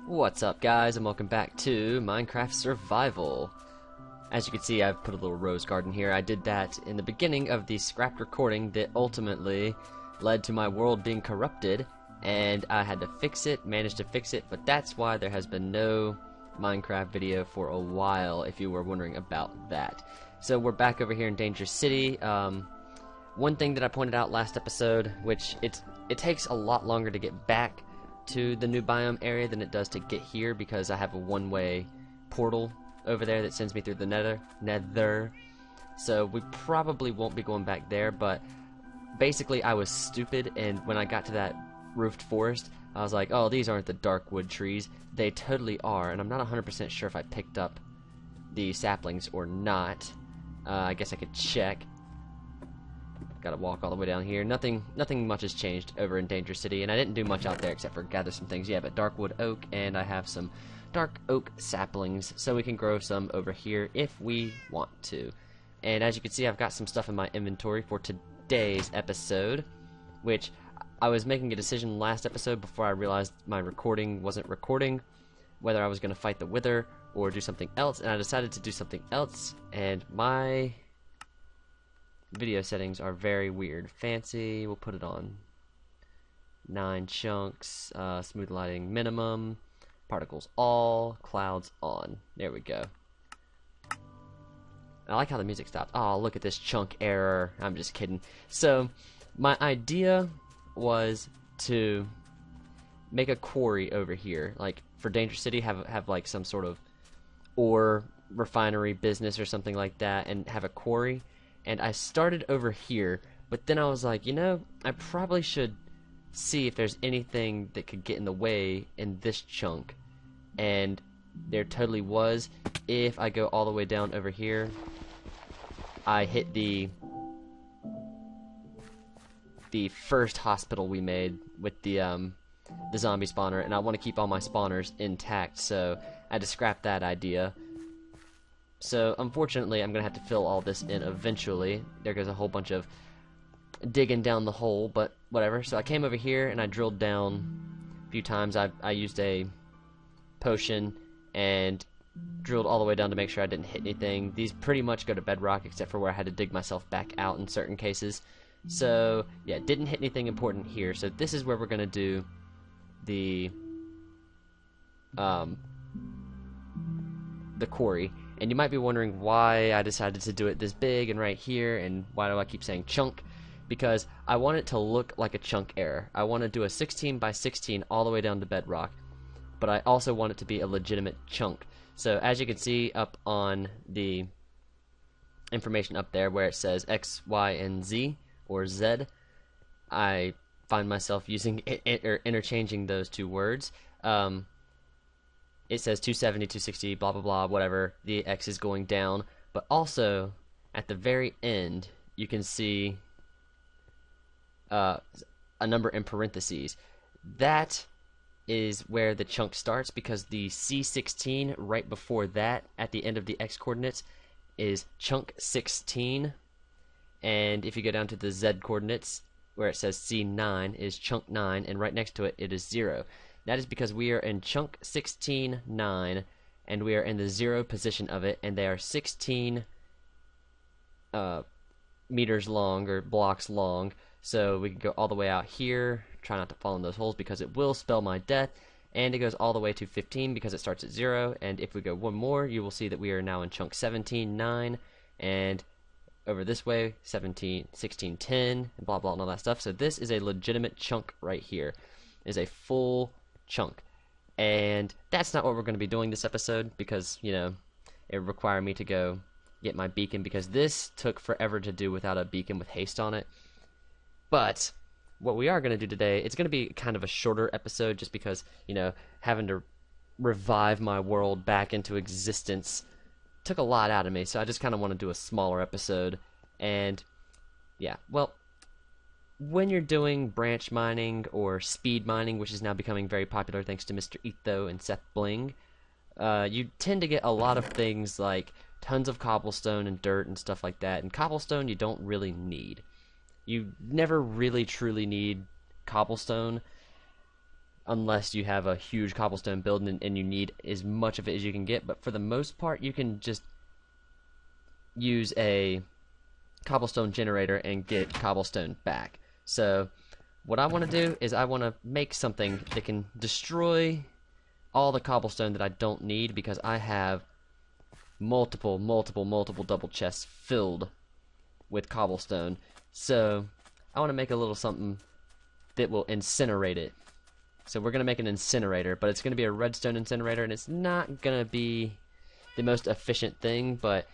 What's up, guys, and welcome back to Minecraft Survival. As you can see, I've put a little rose garden here. I did that in the beginning of the scrapped recording that ultimately led to my world being corrupted, and I had to fix it, managed to fix it, but that's why there has been no Minecraft video for a while, if you were wondering about that. So we're back over here in Danger City. One thing that I pointed out last episode, which it takes a lot longer to get back to the new biome area than it does to get here, because I have a one-way portal over there that sends me through the nether. So we probably won't be going back there, but basically I was stupid, and when I got to that roofed forest, I was like, oh, these aren't the dark wood trees. They totally are, and I'm not 100% sure if I picked up the saplings or not. I guess I could check. Gotta walk all the way down here. Nothing much has changed over in Danger City, and I didn't do much out there except for gather some things. Yeah, but dark wood oak, and I have some dark oak saplings, so we can grow some over here if we want to. And as you can see, I've got some stuff in my inventory for today's episode, which I was making a decision last episode before I realized my recording wasn't recording, whether I was going to fight the wither or do something else, and I decided to do something else, and my video settings are very weird. Fancy, we'll put it on 9 chunks, smooth lighting minimum, particles all, clouds on. There we go. I like how the music stopped. Oh, look at this chunk error. I'm just kidding. So, my idea was to make a quarry over here, like for Danger City, have like some sort of ore refinery business or something like that, and have a quarry. And I started over here, but then I was like, you know, I probably should see if there's anything that could get in the way in this chunk. And there totally was. If I go all the way down over here, I hit the first hospital we made with the zombie spawner, and I want to keep all my spawners intact, so I had to scrap that idea. So, unfortunately, I'm going to have to fill all this in eventually. There goes a whole bunch of digging down the hole, but whatever. So I came over here, and I drilled down a few times. I used a potion and drilled all the way down to make sure I didn't hit anything. These pretty much go to bedrock, except for where I had to dig myself back out in certain cases. So, yeah, didn't hit anything important here. So this is where we're going to do the quarry. And you might be wondering why I decided to do it this big and right here, and why do I keep saying chunk? Because I want it to look like a chunk error. I want to do a 16 by 16 all the way down to bedrock, but I also want it to be a legitimate chunk. So as you can see up on the information up there where it says X, Y, and Z, or Z, I find myself using or interchanging those two words. It says 270, 260, blah, blah, blah, whatever. The X is going down. But also, at the very end, you can see a number in parentheses. That is where the chunk starts, because the C16 right before that, at the end of the X coordinates, is chunk 16. And if you go down to the Z coordinates, where it says C9, is chunk 9, and right next to it, it is 0. That is because we are in chunk 16-9, and we are in the 0 position of it, and they are 16 meters long, or blocks long. So we can go all the way out here. Try not to fall in those holes because it will spell my death. And it goes all the way to 15 because it starts at 0. And if we go one more, you will see that we are now in chunk 17-9, and over this way 17, 16, 10, and blah blah and all that stuff. So this is a legitimate chunk right here. It is a full chunk, and that's not what we're going to be doing this episode, because, you know, it would require me to go get my beacon, because this took forever to do without a beacon with haste on it. But what we are going to do today, it's going to be kind of a shorter episode, just because, you know, having to revive my world back into existence took a lot out of me, so I just kind of want to do a smaller episode. And yeah, well, when you're doing branch mining or speed mining, which is now becoming very popular thanks to Mr. Etho and Seth Bling, you tend to get a lot of things like tons of cobblestone and dirt and stuff like that. And cobblestone you don't really need. You never really truly need cobblestone. unless you have a huge cobblestone building and you need as much of it as you can get. But for the most part, you can just use a cobblestone generator and get cobblestone back. So what I want to do is I want to make something that can destroy all the cobblestone that I don't need, because I have multiple double chests filled with cobblestone. So I want to make a little something that will incinerate it. So we're going to make an incinerator, but it's going to be a redstone incinerator, and it's not going to be the most efficient thing, but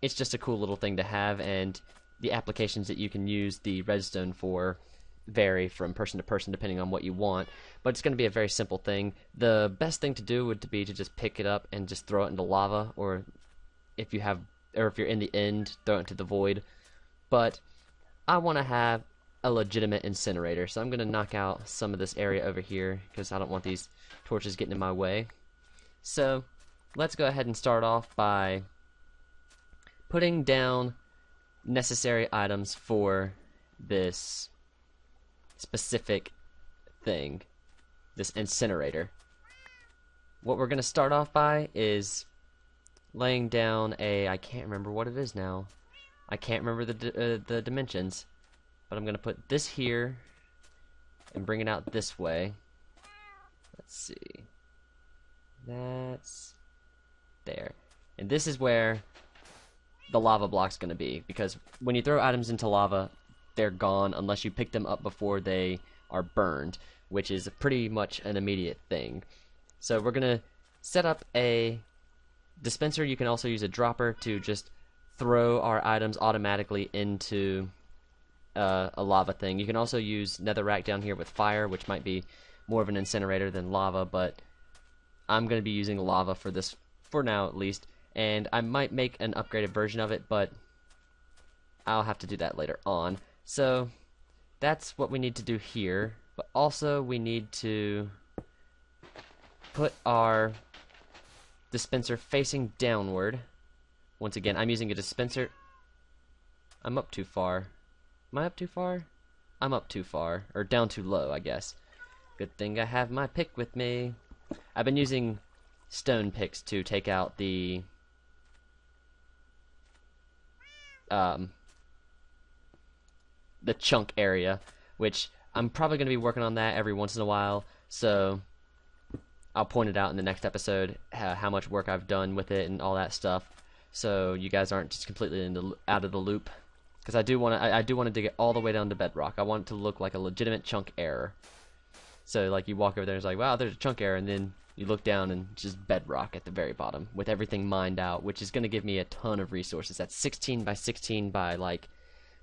it's just a cool little thing to have, and the applications that you can use the redstone for vary from person to person depending on what you want, but it's going to be a very simple thing. The best thing to do would be to just pick it up and just throw it into lava, or if you're in the end, throw it into the void. But I want to have a legitimate incinerator, so I'm going to knock out some of this area over here because I don't want these torches getting in my way. So let's go ahead and start off by putting down necessary items for this specific thing, this incinerator. What we're going to start off by is laying down I can't remember what it is now. I can't remember the dimensions, but I'm going to put this here and bring it out this way. Let's see. That's there. And this is where the lava block's going to be, because when you throw items into lava, they're gone unless you pick them up before they are burned, which is pretty much an immediate thing. So we're going to set up a dispenser. You can also use a dropper to just throw our items automatically into a lava thing. You can also use netherrack down here with fire, which might be more of an incinerator than lava, but I'm going to be using lava for this, for now at least, and I might make an upgraded version of it, but I'll have to do that later on. So that's what we need to do here, but also we need to put our dispenser facing downward. Once again, I'm using a dispenser. I'm up too far. Am I up too far? I'm up too far, or down too low, I guess. Good thing I have my pick with me. I've been using stone picks to take out the chunk area, which I'm probably going to be working on that every once in a while, so I'll point it out in the next episode how much work I've done with it and all that stuff, so you guys aren't just completely out of the loop, because I do want to dig it all the way down to bedrock. I want it to look like a legitimate chunk error. So like you walk over there and it's like, wow, there's a chunk error, and then you look down and just bedrock at the very bottom with everything mined out, which is going to give me a ton of resources. That's 16 by 16 by like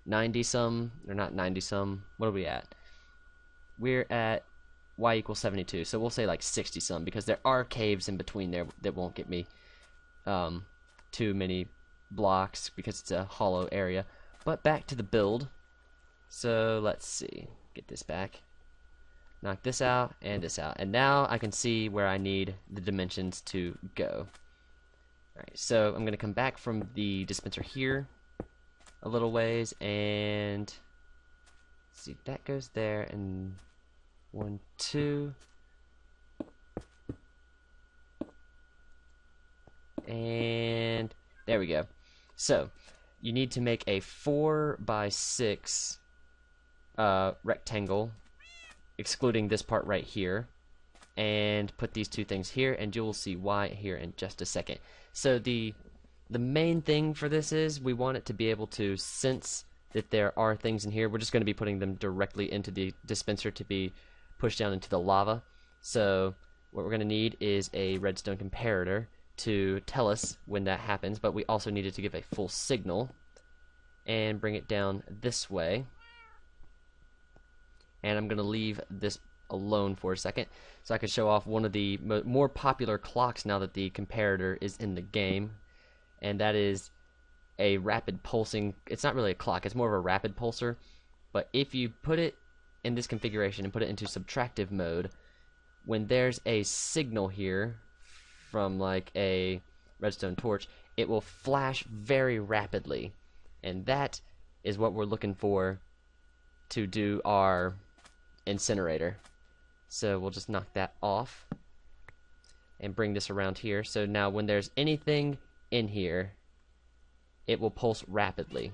90 some, or not 90 some, what are we at? We're at y equals 72, so we'll say like 60 some, because there are caves in between there that won't get me too many blocks because it's a hollow area. But back to the build. So let's see, get this back, knock this out and this out, and now I can see where I need the dimensions to go. Alright, so I'm going to come back from the dispenser here a little ways, and see, that goes there, and 1, 2, and there we go. So you need to make a 4 by 6 rectangle, excluding this part right here, and put these two things here, and you'll see why here in just a second. So the main thing for this is we want it to be able to sense that there are things in here. We're just going to be putting them directly into the dispenser to be pushed down into the lava. So what we're going to need is a redstone comparator to tell us when that happens, but we also needed to give a full signal and bring it down this way. And I'm going to leave this alone for a second so I can show off one of the more popular clocks now that the comparator is in the game, and that is a rapid pulsing. It's not really a clock, it's more of a rapid pulsar, but if you put it in this configuration and put it into subtractive mode, when there's a signal here from like a redstone torch, it will flash very rapidly, and that is what we're looking for to do our incinerator. So we'll just knock that off and bring this around here. So now when there's anything in here, it will pulse rapidly.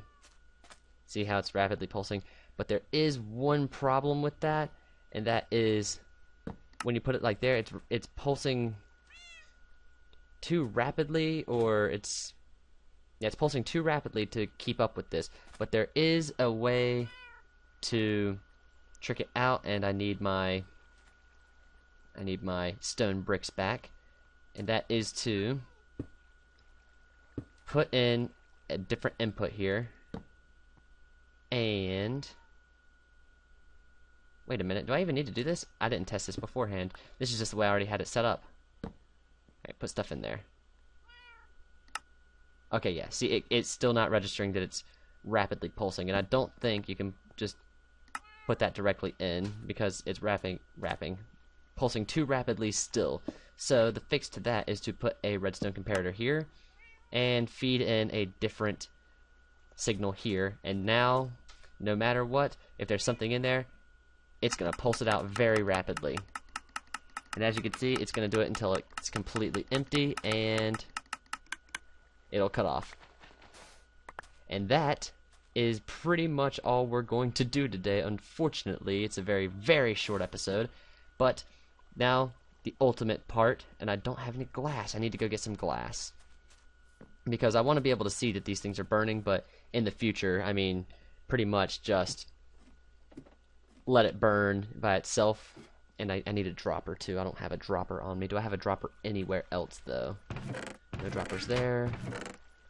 See how it's rapidly pulsing? But there is one problem with that, and that is when you put it like there, it's pulsing too rapidly, or it's pulsing too rapidly to keep up with this. But there is a way to trick it out, and I need my stone bricks back, and that is to put in a different input here. And wait a minute, do I even need to do this? I didn't test this beforehand. This is just the way I already had it set up. Alright, put stuff in there. Okay, yeah, see, it's still not registering that it's rapidly pulsing, and I don't think you can just put that directly in because it's pulsing too rapidly still. So the fix to that is to put a redstone comparator here and feed in a different signal here, and now no matter what, if there's something in there, it's gonna pulse it out very rapidly. And as you can see, it's gonna do it until it's completely empty, and it'll cut off. And that is pretty much all we're going to do today. Unfortunately, it's a very, very short episode, but now the ultimate part, and I don't have any glass. I need to go get some glass because I want to be able to see that these things are burning, but in the future, I mean, pretty much just let it burn by itself. And I need a dropper too. I don't have a dropper on me. Do I have a dropper anywhere else though? No droppers there.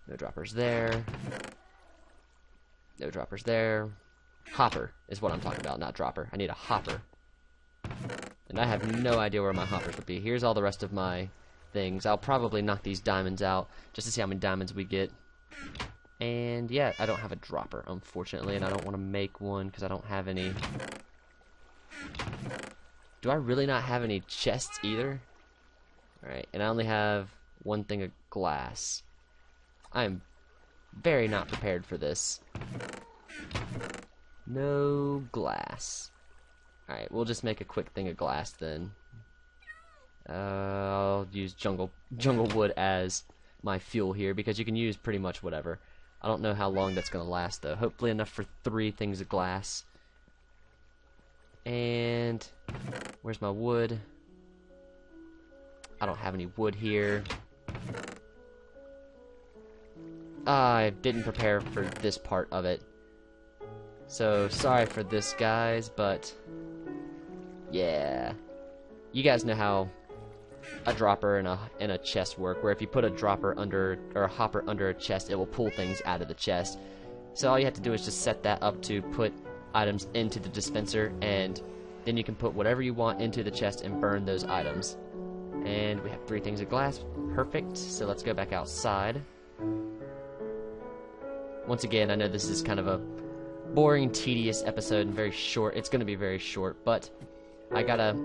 No droppers there. No droppers there. Hopper is what I'm talking about, not dropper. I need a hopper. And I have no idea where my hoppers would be. Here's all the rest of my things. I'll probably knock these diamonds out just to see how many diamonds we get. And yeah, I don't have a dropper, unfortunately, and I don't want to make one because I don't have any. Do I really not have any chests either? Alright, and I only have one thing of glass. I am very not prepared for this. No glass. Alright, we'll just make a quick thing of glass then. I'll use jungle wood as my fuel here because you can use pretty much whatever. I don't know how long that's going to last though. Hopefully enough for 3 things of glass. And where's my wood? I don't have any wood here. I didn't prepare for this part of it. So sorry for this, guys, but yeah. You guys know how a dropper and a chest work, where if you put a dropper under or a hopper under a chest, it will pull things out of the chest. So all you have to do is just set that up to put items into the dispenser, and then you can put whatever you want into the chest and burn those items. And we have 3 things of glass. Perfect. So let's go back outside. Once again, I know this is kind of a boring, tedious episode and very short. It's going to be very short, but I gotta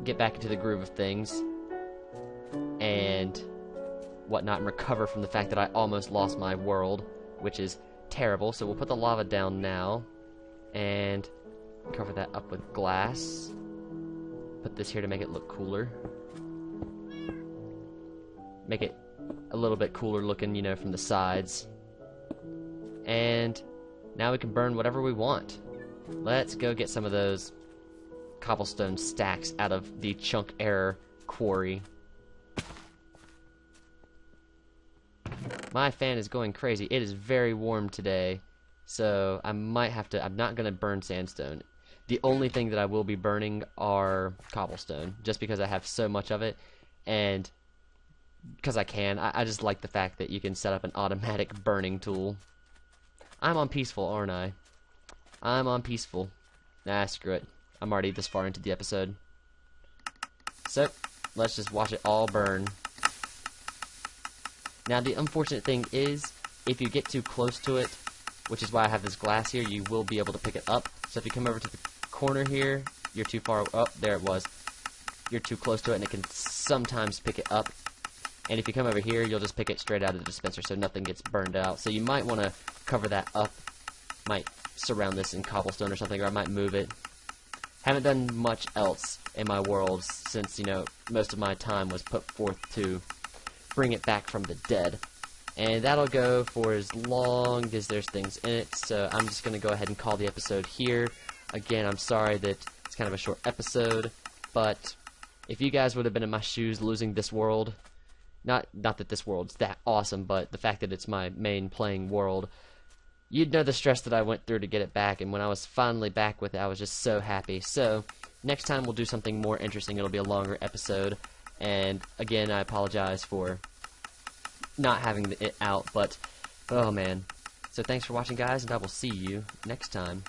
get back into the groove of things and whatnot and recover from the fact that I almost lost my world, which is terrible. So we'll put the lava down now and cover that up with glass. Put this here to make it look cooler. Make it a little bit cooler looking, you know, from the sides. And now we can burn whatever we want. Let's go get some of those cobblestone stacks out of the chunk error quarry. My fan is going crazy. It is very warm today, so I might have to. I'm not going to burn sandstone. The only thing that I will be burning are cobblestone, just because I have so much of it, and because I can. I just like the fact that you can set up an automatic burning tool. I'm on peaceful, aren't I? I'm on peaceful. Nah, screw it. I'm already this far into the episode. So, let's just watch it all burn. Now, the unfortunate thing is, if you get too close to it, which is why I have this glass here, you will be able to pick it up. So if you come over to the corner here, you're too far. Oh, there it was. You're too close to it, and it can sometimes pick it up. And if you come over here, you'll just pick it straight out of the dispenser, so nothing gets burned out. So you might want to cover that up. Might surround this in cobblestone or something, or I might move it. Haven't done much else in my world since, you know, most of my time was put forth to bring it back from the dead. And that'll go for as long as there's things in it, so I'm just going to go ahead and call the episode here. Again, I'm sorry that it's kind of a short episode, but if you guys would have been in my shoes losing this world, not that this world's that awesome, but the fact that it's my main playing world, you'd know the stress that I went through to get it back, and when I was finally back with it, I was just so happy. So, next time we'll do something more interesting. It'll be a longer episode, and again, I apologize for not having it out, but oh man. So thanks for watching, guys, and I will see you next time.